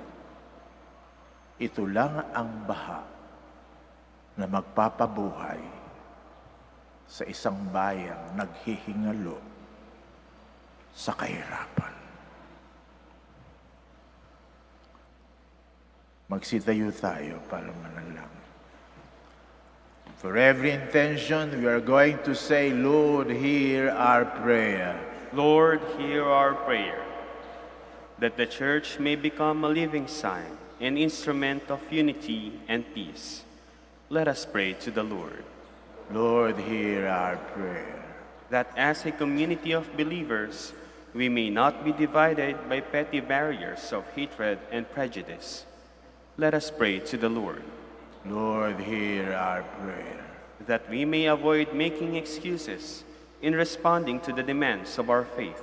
Ito lang ang baha na magpapabuhay sa isang bayang naghihingalo sa kahirapan. Magsitayo tayo para manalangin. For every intention, we are going to say, Lord, hear our prayer. Lord, hear our prayer, that the Church may become a living sign, an instrument of unity and peace. Let us pray to the Lord. Lord, hear our prayer. That as a community of believers, we may not be divided by petty barriers of hatred and prejudice. Let us pray to the Lord. Lord, hear our prayer. That we may avoid making excuses in responding to the demands of our faith.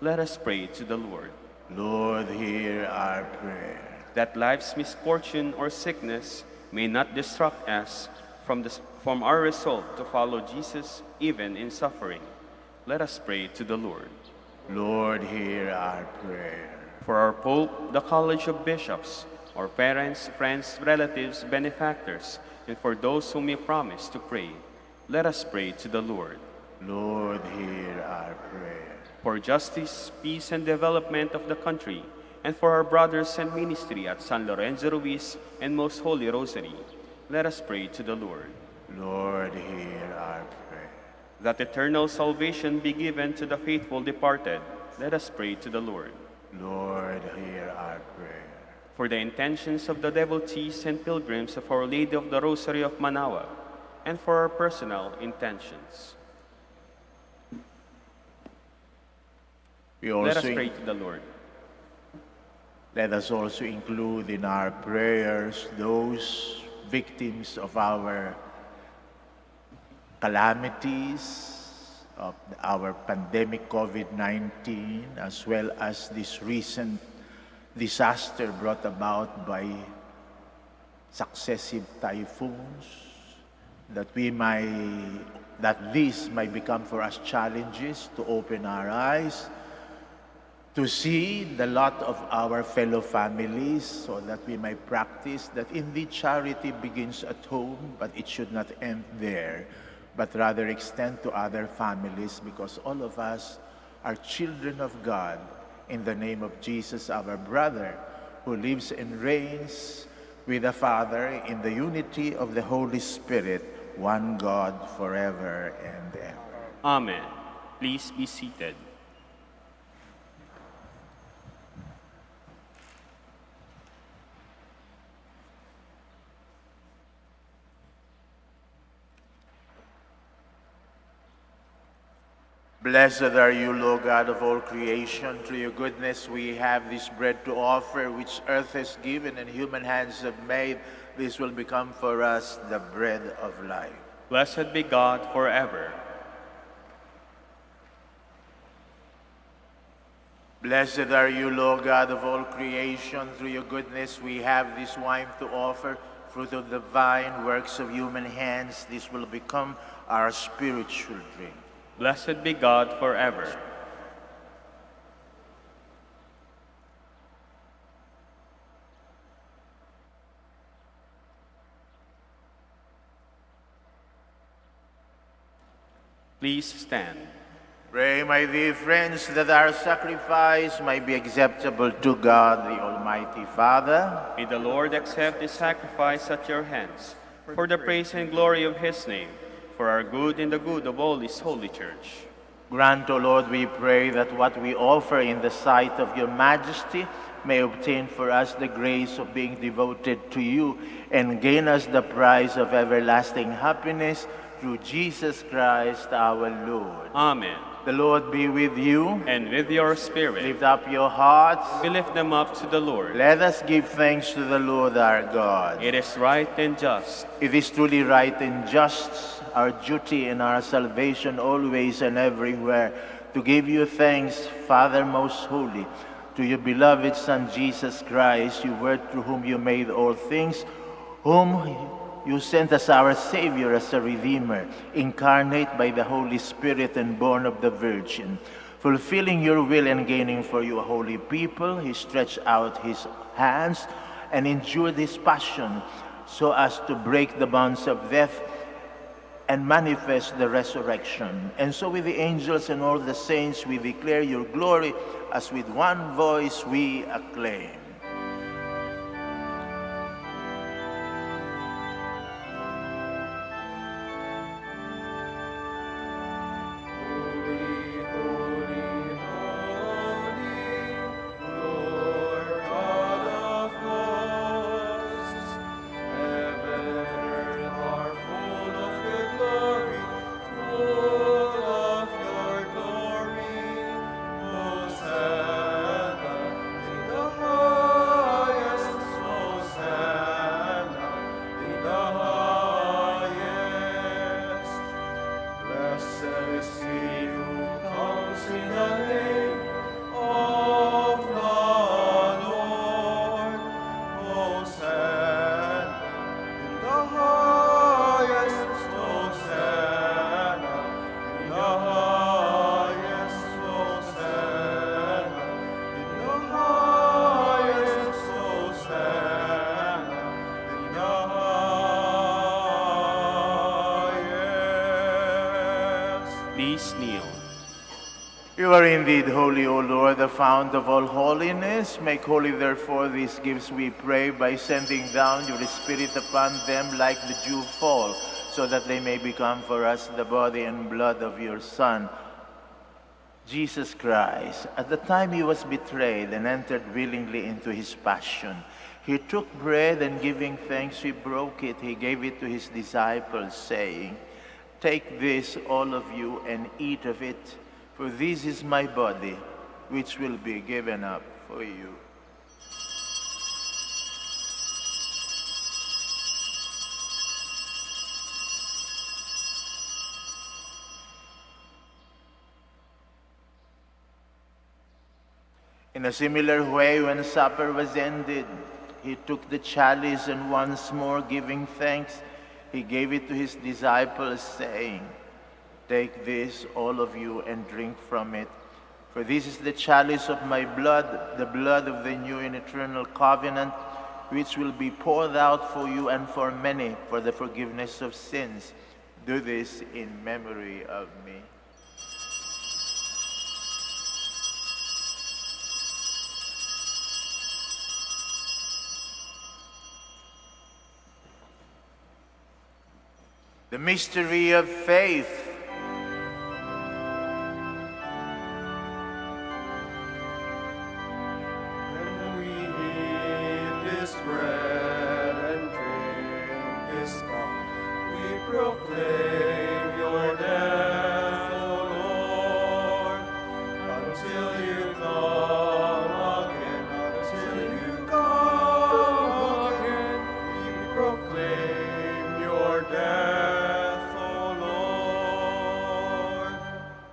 Let us pray to the Lord. Lord, hear our prayer. That life's misfortune or sickness may not distract us from our resolve to follow Jesus even in suffering. Let us pray to the Lord. Lord, hear our prayer. For our Pope, the College of Bishops, our parents, friends, relatives, benefactors, and for those whom we promise to pray, let us pray to the Lord. Lord, hear our prayer. for justice, peace, and development of the country, and for our brothers and ministry at San Lorenzo Ruiz and Most Holy Rosary. Let us pray to the Lord. Lord, hear our prayer. That eternal salvation be given to the faithful departed. Let us pray to the Lord. Lord, hear our prayer. For the intentions of the devotees and pilgrims of Our Lady of the Rosary of Manaoag, and for our personal intentions. Let us pray to the Lord. Let us also include in our prayers those victims of our calamities, of our pandemic COVID-19, as well as this recent disaster brought about by successive typhoons, that these might become for us challenges to open our eyes, to see the lot of our fellow families, so that we may practice that indeed charity begins at home, but it should not end there, but rather extend to other families, because all of us are children of God, in the name of Jesus, our brother, who lives and reigns with the Father in the unity of the Holy Spirit, one God, forever and ever. Amen. Please be seated. Blessed are you, Lord God of all creation. Through your goodness we have this bread to offer, which earth has given and human hands have made. This will become for us the bread of life. Blessed be God forever. Blessed are you, Lord God of all creation. Through your goodness we have this wine to offer, fruit of the vine, works of human hands. This will become our spiritual drink. Blessed be God forever. Please stand. Pray, my dear friends, that our sacrifice might be acceptable to God, the Almighty Father. May the Lord accept this sacrifice at your hands, for the praise and glory of his name, for our good and the good of all his holy church. Grant, O Lord, we pray, that what we offer in the sight of your majesty may obtain for us the grace of being devoted to you, and gain us the prize of everlasting happiness through Jesus Christ our Lord. Amen. The Lord be with you. And with your spirit. Lift up your hearts. We lift them up to the Lord. Let us give thanks to the Lord our God. It is right and just. It is truly right and just, our duty and our salvation always and everywhere, to give you thanks, Father most holy, to your beloved Son Jesus Christ, your word through whom you made all things, whom you sent as our Savior, as a Redeemer, incarnate by the Holy Spirit and born of the Virgin. Fulfilling your will and gaining for you a holy people, he stretched out his hands and endured his passion, so as to break the bonds of death and manifest the resurrection. And so with the angels and all the saints we declare your glory, as with one voice we acclaim. Please kneel. You are indeed holy, O Lord, the fount of all holiness. Make holy, therefore, these gifts, we pray, by sending down your Spirit upon them like the dew fall, so that they may become for us the body and blood of your Son, Jesus Christ. At the time he was betrayed and entered willingly into his passion, he took bread and giving thanks, he broke it. He gave it to his disciples, saying, "Take this, all of you, and eat of it. For this is my body, which will be given up for you." In a similar way, when supper was ended, he took the chalice and once more giving thanks, he gave it to his disciples, saying, "Take this, all of you, and drink from it. For this is the chalice of my blood, the blood of the new and eternal covenant, which will be poured out for you and for many for the forgiveness of sins. Do this in memory of me." The mystery of faith. When we eat this bread and drink this cup, we proclaim your death, O Lord, until you come again. Until you come again, we proclaim your death.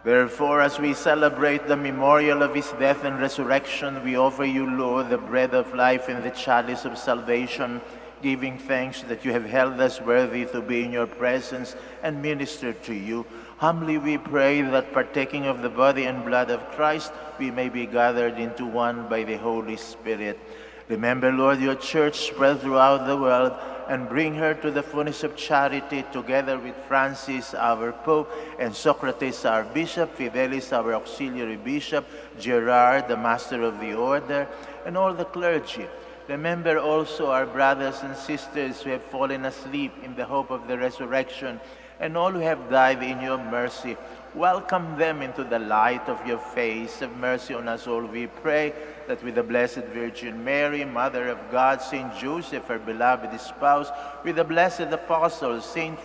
Therefore, as we celebrate the memorial of his death and resurrection, we offer you, Lord, the bread of life and the chalice of salvation, giving thanks that you have held us worthy to be in your presence and minister to you. Humbly we pray that, partaking of the body and blood of Christ, we may be gathered into one by the Holy Spirit. Remember, Lord, your church spread throughout the world, and bring her to the fullness of charity, together with Francis, our Pope, and Socrates, our Bishop, Fidelis, our Auxiliary Bishop, Gerard, the Master of the Order, and all the clergy. Remember also our brothers and sisters who have fallen asleep in the hope of the resurrection, and all who have died in your mercy. Welcome them into the light of your face. Have mercy on us all, we pray, that with the Blessed Virgin Mary, Mother of God, Saint Joseph, her beloved spouse, with the blessed apostles, Saint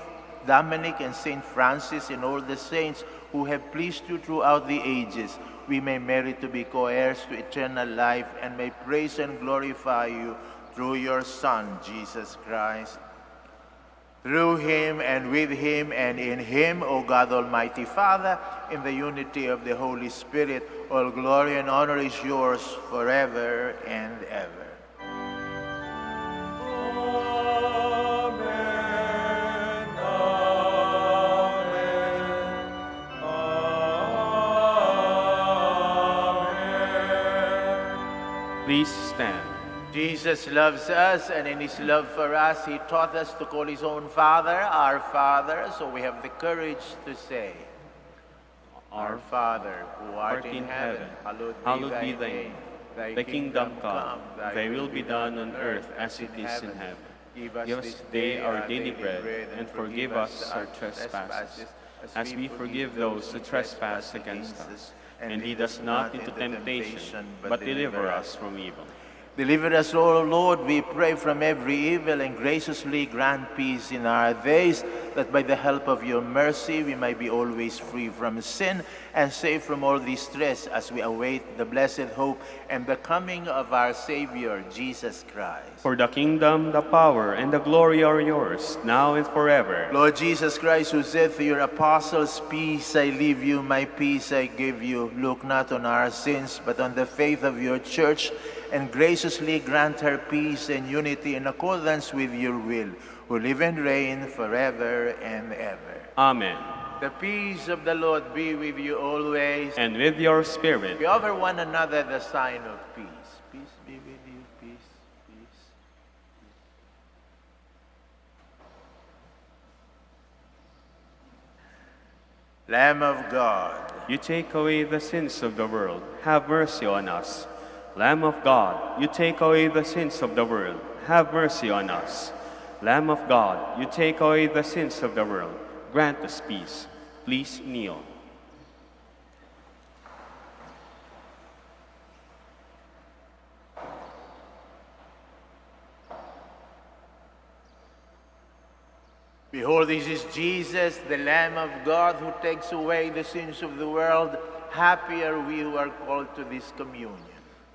Dominic and Saint Francis, and all the saints who have pleased you throughout the ages, we may merit to be co-heirs to eternal life, and may praise and glorify you through your Son, Jesus Christ. Through him, and with him, and in him, O God Almighty Father, in the unity of the Holy Spirit, all glory and honor is yours forever and ever. Amen. Amen. Amen. Please stand. Jesus loves us, and in his love for us, he taught us to call his own Father, our Father, so we have the courage to say, Our Father, who art in heaven, hallowed be thy name. Thy kingdom come, thy will be done on earth as it is in heaven. Give us this day our daily bread, and forgive us our trespasses, as we forgive those who trespass against us. And lead us not into temptation, but deliver us from evil. Deliver us, O Lord, we pray, from every evil, and graciously grant peace in our days, that by the help of your mercy we may be always free from sin and safe from all distress, as we await the blessed hope and the coming of our Savior, Jesus Christ. For the kingdom, the power, and the glory are yours, now and forever. Lord Jesus Christ, who said to your apostles, "Peace I leave you, my peace I give you," look not on our sins, but on the faith of your church, and graciously grant her peace and unity in accordance with your will, who live and reign forever and ever. Amen. The peace of the Lord be with you always. And with your spirit. We offer one another the sign of peace. Peace be with you. Peace, peace. Lamb of God, you take away the sins of the world, have mercy on us. Lamb of God, you take away the sins of the world, have mercy on us. Lamb of God, you take away the sins of the world, grant us peace. Please kneel. Behold, this is Jesus, the Lamb of God, who takes away the sins of the world. Happy are we who are called to this communion.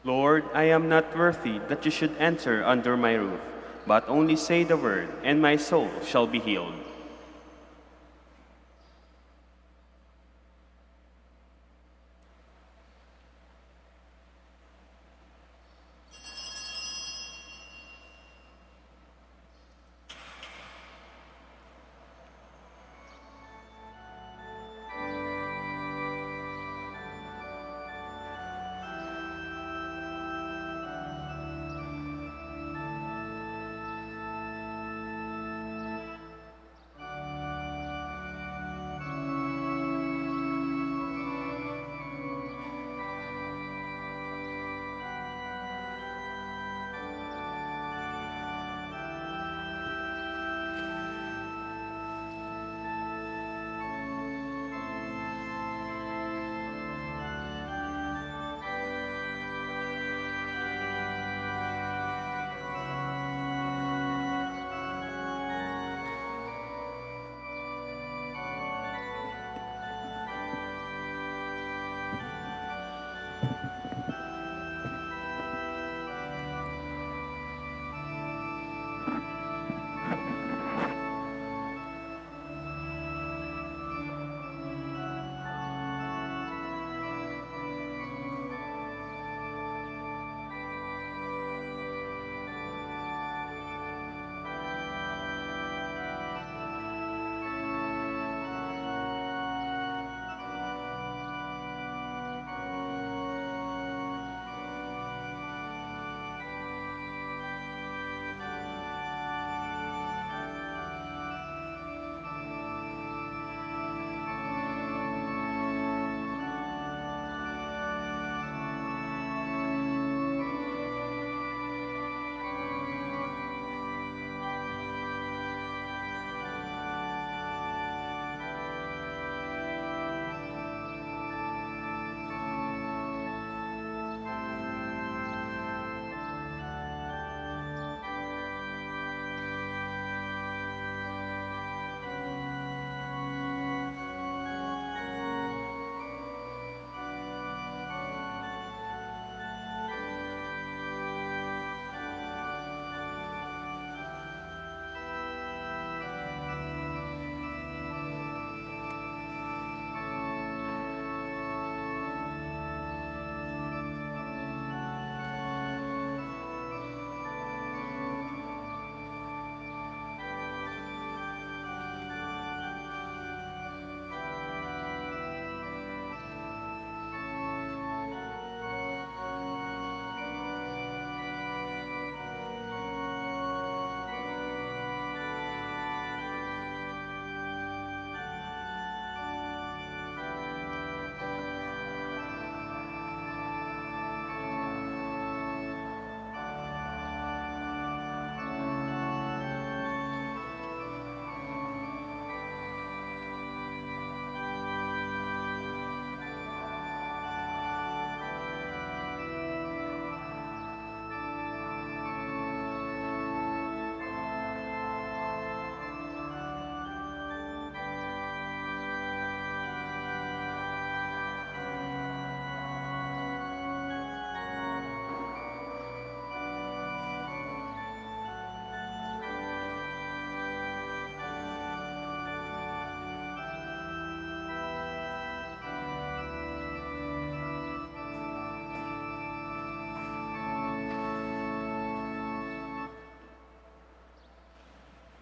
Lord, I am not worthy that you should enter under my roof, but only say the word, and my soul shall be healed.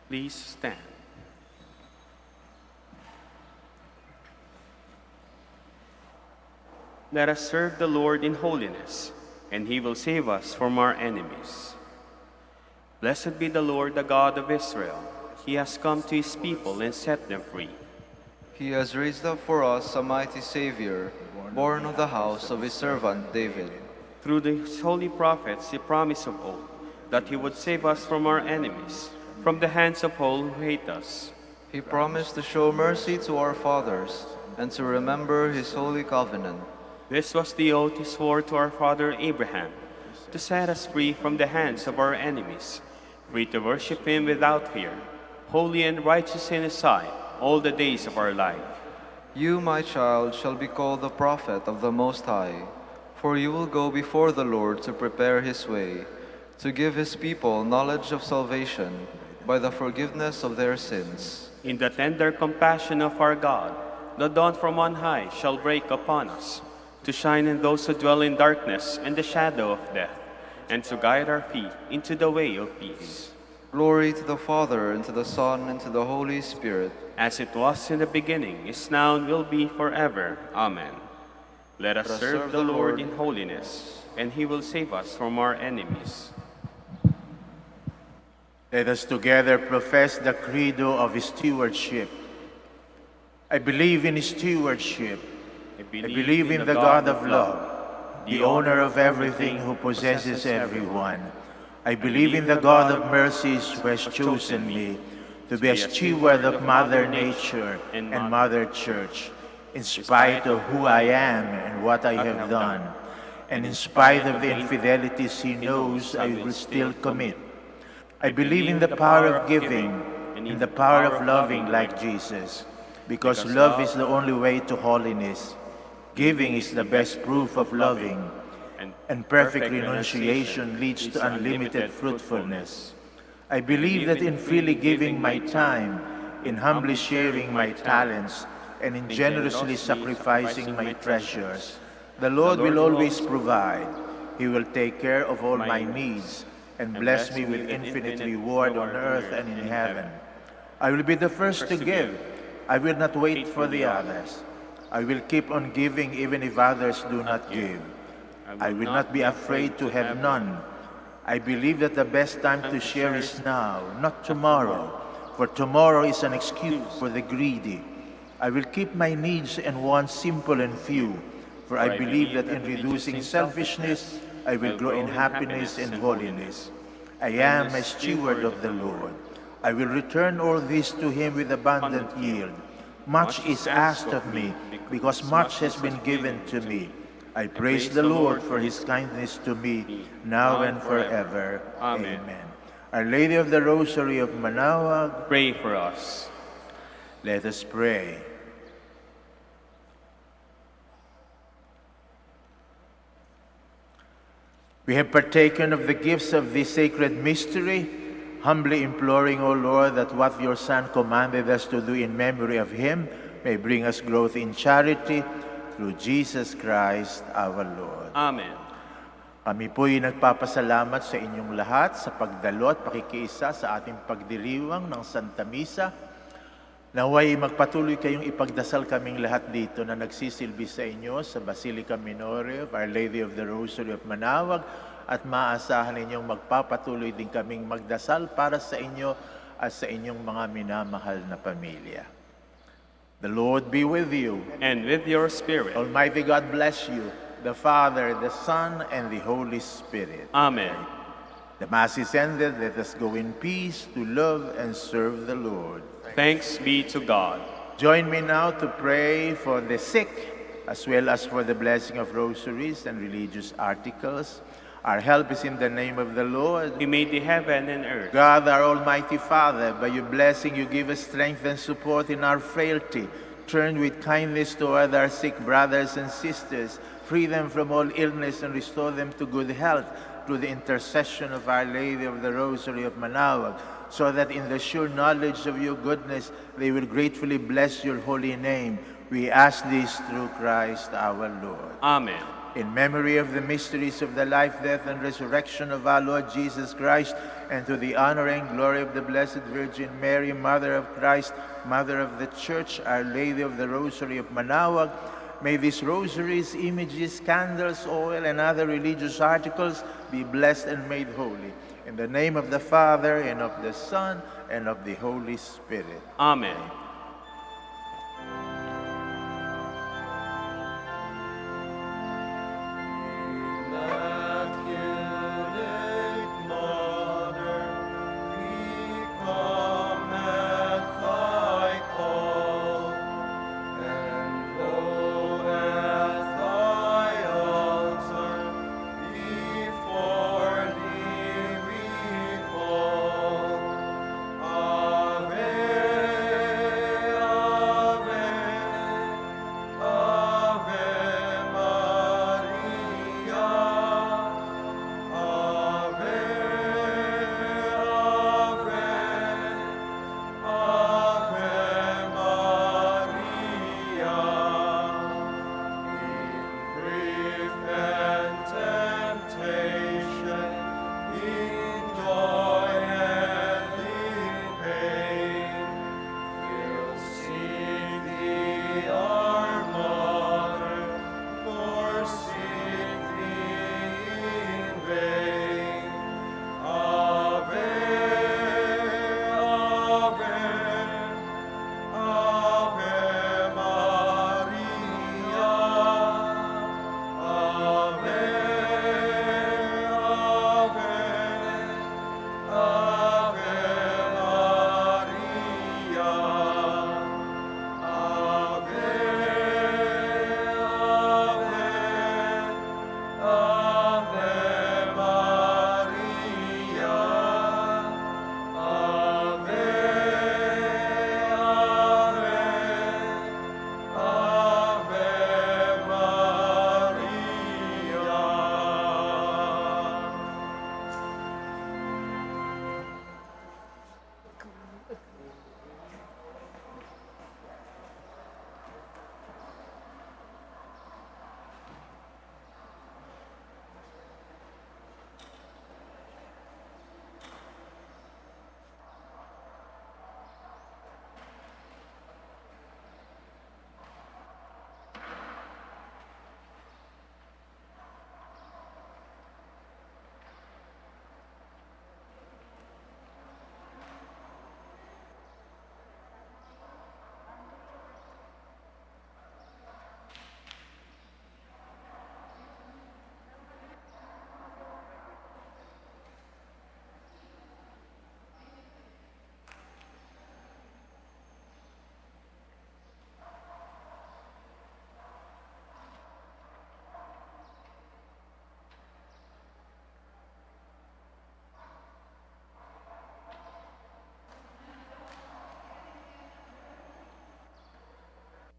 Please stand. Let us serve the Lord in holiness, and he will save us from our enemies. Blessed be the Lord, the God of Israel. He has come to his people and set them free. He has raised up for us a mighty Savior, born of the house of his servant David. Through the holy prophets, he promised of old that he would save us from our enemies, from the hands of all who hate us. He promised to show mercy to our fathers and to remember his holy covenant. This was the oath he swore to our father Abraham, to set us free from the hands of our enemies, free to worship him without fear, holy and righteous in his sight all the days of our life. You, my child, shall be called the prophet of the Most High, for you will go before the Lord to prepare his way, to give his people knowledge of salvation by the forgiveness of their sins. In the tender compassion of our God, the dawn from on high shall break upon us, to shine in those who dwell in darkness and the shadow of death, and to guide our feet into the way of peace. Glory to the Father, and to the Son, and to the Holy Spirit. As it was in the beginning, is now, and will be forever. Amen. Let us serve the Lord in holiness, and he will save us from our enemies. Let us together profess the credo of stewardship. I believe in stewardship. I believe in the God of love, the owner of everything who possesses everyone. I believe in the God of mercies who has chosen me to be a steward of Mother Nature and Mother Church, in spite of who I am and what I have done, and in spite of the infidelities he knows I will still commit. I believe in the power of giving and in the power of loving like Jesus, because love is the only way to holiness. Giving is the best proof of loving, and perfect renunciation leads to unlimited fruitfulness. I believe that in freely giving my time, in humbly sharing my talents, and in generously sacrificing my treasures, the Lord will always provide. He will take care of all my needs and bless me with infinite reward on earth and in heaven. I will be the first to give. I will not wait for the others. I will keep on giving even if others do not give. I will not be afraid to have none. I believe that the best time to share is now, not tomorrow, for tomorrow is an excuse for the greedy. I will keep my needs and wants simple and few, for I believe that in reducing selfishness, I will grow in happiness and holiness. I am a steward of the Lord. I will return all this to him with abundant yield. Much is asked of me, because much has been given to me. I praise the Lord for his kindness to me, now and forever. Amen. Our Lady of the Rosary of Manaoag, pray for us. Let us pray. We have partaken of the gifts of this sacred mystery, humbly imploring, O Lord, that what your Son commanded us to do in memory of him may bring us growth in charity, through Jesus Christ our Lord. Amen. Kami po'y nagpapasalamat sa inyong lahat sa pagdalo at pakikiisa sa ating pagdiriwang ng Santa Misa. Naway magpatuloy kayong ipagdasal kaming lahat dito na nagsisilbi sa inyo sa Basilica Minore of Our Lady of the Rosary of Manaoag, at maaasahan ninyong magpapatuloy din kaming magdasal para sa inyo at sa inyong mga minamahal na pamilya. The Lord be with you. And with your spirit. Almighty God bless you, the Father, the Son, and the Holy Spirit. Amen. The Mass is ended. Let us go in peace to love and serve the Lord. Thanks be to God. Join me now to pray for the sick, as well as for the blessing of rosaries and religious articles. Our help is in the name of the Lord. He made the heaven and earth. God, our Almighty Father, by your blessing you give us strength and support in our frailty. Turn with kindness toward our sick brothers and sisters. Free them from all illness and restore them to good health through the intercession of Our Lady of the Rosary of Manaoag, so that in the sure knowledge of your goodness they will gratefully bless your holy name. We ask this through Christ our Lord. Amen. In memory of the mysteries of the life, death, and resurrection of our Lord Jesus Christ, and to the honor and glory of the Blessed Virgin Mary, Mother of Christ, Mother of the Church, Our Lady of the Rosary of Manaoag, may these rosaries, images, candles, oil, and other religious articles be blessed and made holy. In the name of the Father, and of the Son, and of the Holy Spirit. Amen.